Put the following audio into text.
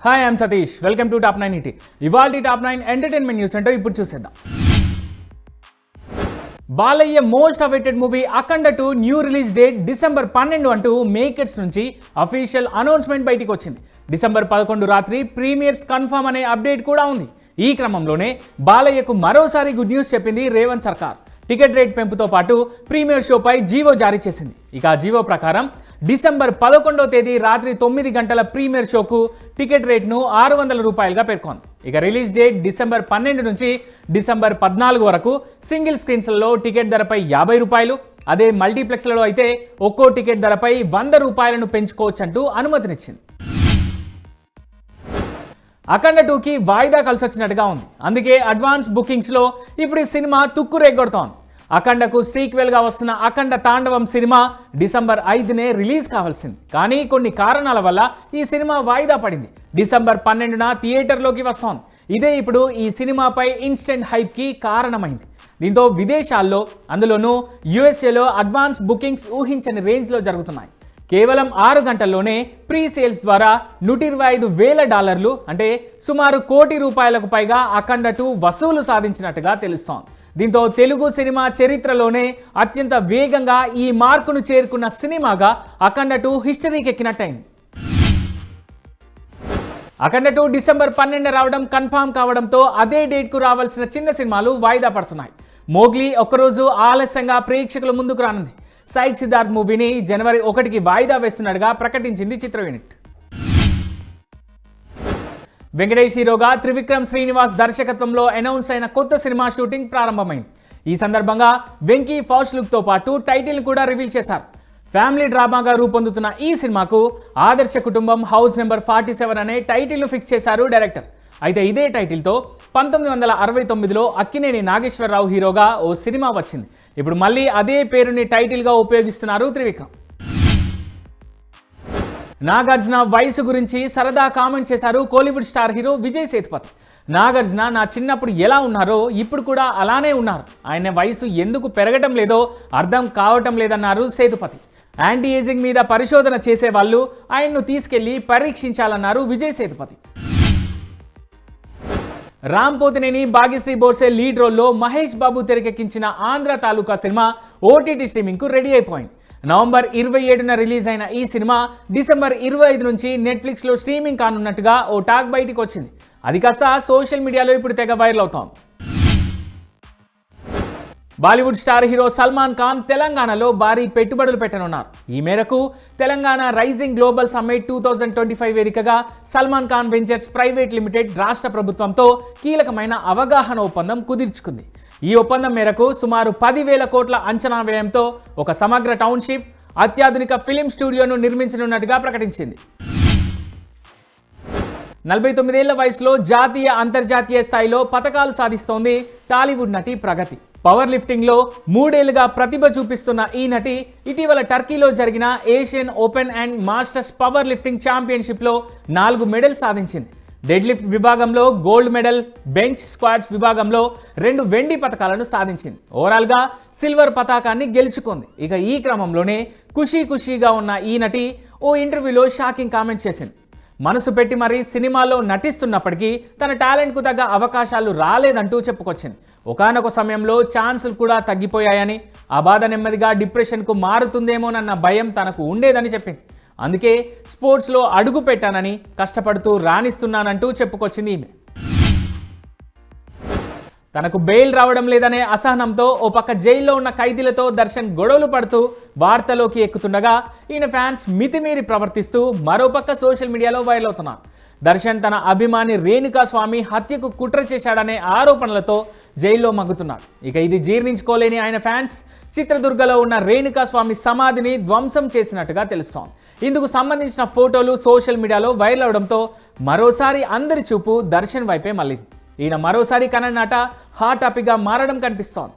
Hi I'm Satish, welcome to top 9 ఈటీ. ఇవాల్టి top 9 entertainment news అంటే ఇప్పుడు చూసేద్దాం. బాలయ్య మోస్ట్ అవైటెడ్ మూవీ అఖండ 2 న్యూ రిలీజ్ డేట్ డిసెంబర్ 12 అంటూ మేకర్స్ నుంచి అఫీషియల్ అనౌన్స్మెంట్ బయటికి వచ్చింది. డిసెంబర్ 11 రాత్రి ప్రీమియర్స్ కన్ఫర్మ్ అనే అప్డేట్ కూడా ఉంది. ఈ క్రమంలోనే బాలయ్యకు మరోసారి గుడ్ న్యూస్ చెప్పింది రేవంత్ సర్కార్. టికెట్ రేట్ పెంపుతో పాటు ప్రీమియర్ షోపై జీవో జారీ చేసింది. ఇక ఆ జీవో ప్రకారం డిసెంబర్ 11వ తేదీ రాత్రి 9 గంటల ప్రీమియర్ షోకు టికెట్ రేట్ను 600 రూపాయలుగా పేర్కొంది. ఇక రిలీజ్ డేట్ డిసెంబర్ 12 నుంచి డిసెంబర్ 14 వరకు సింగిల్ స్క్రీన్స్లలో టికెట్ ధరపై 50 రూపాయలు, అదే మల్టీప్లెక్స్లలో అయితే ఒక్కో టికెట్ ధరపై 100 రూపాయలను పెంచుకోవచ్చంటూ అనుమతినిచ్చింది. అఖండ 2కి వాయిదా కలిసొచ్చినట్టుగా ఉంది. అందుకే అడ్వాన్స్ బుకింగ్స్లో ఇప్పుడు ఈ సినిమా తుక్కు రేగొడుతోంది. అఖండకు సీక్వెల్గా వస్తున్న అఖండ తాండవం సినిమా డిసెంబర్ 5నే రిలీజ్ కావాల్సింది. కానీ కొన్ని కారణాల వల్ల ఈ సినిమా వాయిదా పడింది. డిసెంబర్ 12న థియేటర్లోకి వస్తోంది. ఇదే ఇప్పుడు ఈ సినిమాపై ఇన్స్టెంట్ హైప్కి కారణమైంది. దీంతో విదేశాల్లో, అందులోనూ యుఎస్ఏలో అడ్వాన్స్ బుకింగ్స్ ఊహించని రేంజ్లో జరుగుతున్నాయి. కేవలం 6 గంటల్లోనే ప్రీ సేల్స్ ద్వారా $125,000 అంటే సుమారు ₹1,00,00,000 పైగా అఖండ 2 వసూలు సాధించినట్టుగా తెలుస్తోంది. దీంతో తెలుగు సినిమా చరిత్రలోనే అత్యంత వేగంగా ఈ మార్కును చేరుకున్న సినిమాగా అఖండ 2 హిస్టరీకి ఎక్కినట్టయింది. అఖండ 2 డిసెంబర్ 12 రావడం కన్ఫామ్ కావడంతో అదే డేట్కు రావాల్సిన చిన్న సినిమాలు వాయిదా పడుతున్నాయి. మోగ్లీ ఒక్కరోజు ఆలస్యంగా ప్రేక్షకుల ముందుకు రానుంది. సాయి సిద్ధార్థ్ మూవీని జనవరి 1కి వాయిదా వేస్తున్నట్టుగా ప్రకటించింది చిత్ర యూనిట్. వెంకటేష్ హీరోగా త్రివిక్రమ్ శ్రీనివాస్ దర్శకత్వంలో అనౌన్స్ అయిన కొత్త సినిమా షూటింగ్ ప్రారంభమైంది. ఈ సందర్భంగా వెంకీ ఫస్ట్ లుక్తో పాటు టైటిల్ కూడా రివీల్ చేశారు. ఫ్యామిలీ డ్రామాగా రూపొందుతున్న ఈ సినిమాకు ఆదర్శ కుటుంబం హౌస్ నెంబర్ 47 అనే టైటిల్ను ఫిక్స్ చేశారు డైరెక్టర్. అయితే ఇదే టైటిల్తో 1969లో అక్కినేని నాగేశ్వరరావు హీరోగా ఓ సినిమా వచ్చింది. ఇప్పుడు మళ్ళీ అదే పేరుని టైటిల్గా ఉపయోగిస్తున్నారు త్రివిక్రమ్. నాగార్జున వయసు గురించి సరదా కామెంట్ చేశారు కోలీవుడ్ స్టార్ హీరో విజయ్ సేతుపతి. నాగార్జున నా చిన్నప్పుడు ఎలా ఉన్నారో ఇప్పుడు కూడా అలానే ఉన్నారు. ఆయన వయసు ఎందుకు పెరగటం లేదో అర్థం కావటం లేదన్నారు సేతుపతి. యాంటీ ఏజింగ్ మీద పరిశోధన చేసే వాళ్ళు ఆయన్ను తీసుకెళ్లి పరీక్షించాలన్నారు విజయ్ సేతుపతి. రామ్ పోతినేని, భాగ్యశ్రీ బోర్సే లీడ్ రోల్లో మహేష్ బాబు తెరకెక్కించిన ఆంధ్ర తాలూకా సినిమా ఓటీటీ స్ట్రీమింగ్కు రెడీ అయిపోయింది. నవంబర్ 27న రిలీజ్ అయిన ఈ సినిమా డిసెంబర్ 25 నుంచి నెట్ఫ్లిక్స్లో స్ట్రీమింగ్ కానున్నట్టుగా ఓ టాక్ బయటికి వచ్చింది. అది కాస్త సోషల్ మీడియాలో ఇప్పుడు తెగ వైరల్ అవుతోంది. బాలీవుడ్ స్టార్ హీరో సల్మాన్ ఖాన్ తెలంగాణలో భారీ పెట్టుబడులు పెట్టనున్నారు. ఈ మేరకు తెలంగాణ రైజింగ్ గ్లోబల్ సమ్మిట్ 2025 వేదికగా Salman Khan ventures private limited రాష్ట్ర ప్రభుత్వంతో కీలకమైన అవగాహన ఒప్పందం కుదుర్చుకుంది. ఈ ఒప్పందం మేరకు సుమారు 10,000 కోట్ల అంచనా వ్యయంతో ఒక సమగ్ర టౌన్షిప్, అత్యాధునిక ఫిలిం స్టూడియోను నిర్మించనున్నట్టుగా ప్రకటించింది. 49 ఏళ్ల వయసులో జాతీయ, అంతర్జాతీయ స్థాయిలో పతకాలు సాధిస్తోంది టాలీవుడ్ నటి ప్రగతి. పవర్ లిఫ్టింగ్లో 3 ఏళ్లుగా ప్రతిభ చూపిస్తున్న ఈ నటి ఇటీవల టర్కీలో జరిగిన Asian open and masters power lifting ఛాంపియన్షిప్లో 4 మెడల్స్ సాధించింది. డెడ్ లిఫ్ట్ విభాగంలో గోల్డ్ మెడల్, బెంచ్ స్క్వాడ్స్ విభాగంలో 2 వెండి పతకాలను సాధించింది. ఓవరాల్గా సిల్వర్ పతాకాన్ని గెలుచుకుంది. ఇక ఈ క్రమంలోనే ఖుషీగా ఉన్న ఈ నటి ఓ ఇంటర్వ్యూలో షాకింగ్ కామెంట్ చేసింది. మనసు పెట్టి మరీ సినిమాల్లో నటిస్తున్నప్పటికీ తన టాలెంట్కు తగ్గ అవకాశాలు రాలేదంటూ చెప్పుకొచ్చింది. ఒకానొక సమయంలో ఛాన్సులు కూడా తగ్గిపోయాయని, ఆ బాధ నెమ్మదిగా డిప్రెషన్కు మారుతుందేమోనన్న భయం తనకు ఉండేదని చెప్పింది. అందుకే స్పోర్ట్స్లో అడుగు పెట్టానని, కష్టపడుతూ రాణిస్తున్నానంటూ చెప్పుకొచ్చింది ఈమె. తనకు బెయిల్ రావడం లేదనే అసహనంతో ఓ పక్క జైల్లో ఉన్న ఖైదీలతో దర్శన్ గొడవలు పడుతూ వార్తలోకి ఎక్కుతుండగా ఈయన ఫ్యాన్స్ మితిమీరి ప్రవర్తిస్తూ మరోపక్క సోషల్ మీడియాలో వైరల్ అవుతున్నారు. దర్శన్ తన అభిమాని రేణుకా స్వామి హత్యకు కుట్ర చేశాడనే ఆరోపణలతో జైల్లో మగ్గుతున్నాడు. ఇక ఇది జీర్ణించుకోలేని ఆయన ఫ్యాన్స్ చిత్రదుర్గలో ఉన్న రేణుకా స్వామి సమాధిని ధ్వంసం చేసినట్టుగా తెలుస్తోంది. ఇందుకు సంబంధించిన ఫోటోలు సోషల్ మీడియాలో వైరల్ అవడంతో మరోసారి అందరి చూపు దర్శన్ వైపే మళ్ళింది. ఈయన మరోసారి కన్నడ నట హాట్ టాపిక్గా మారడం కనిపిస్తోంది.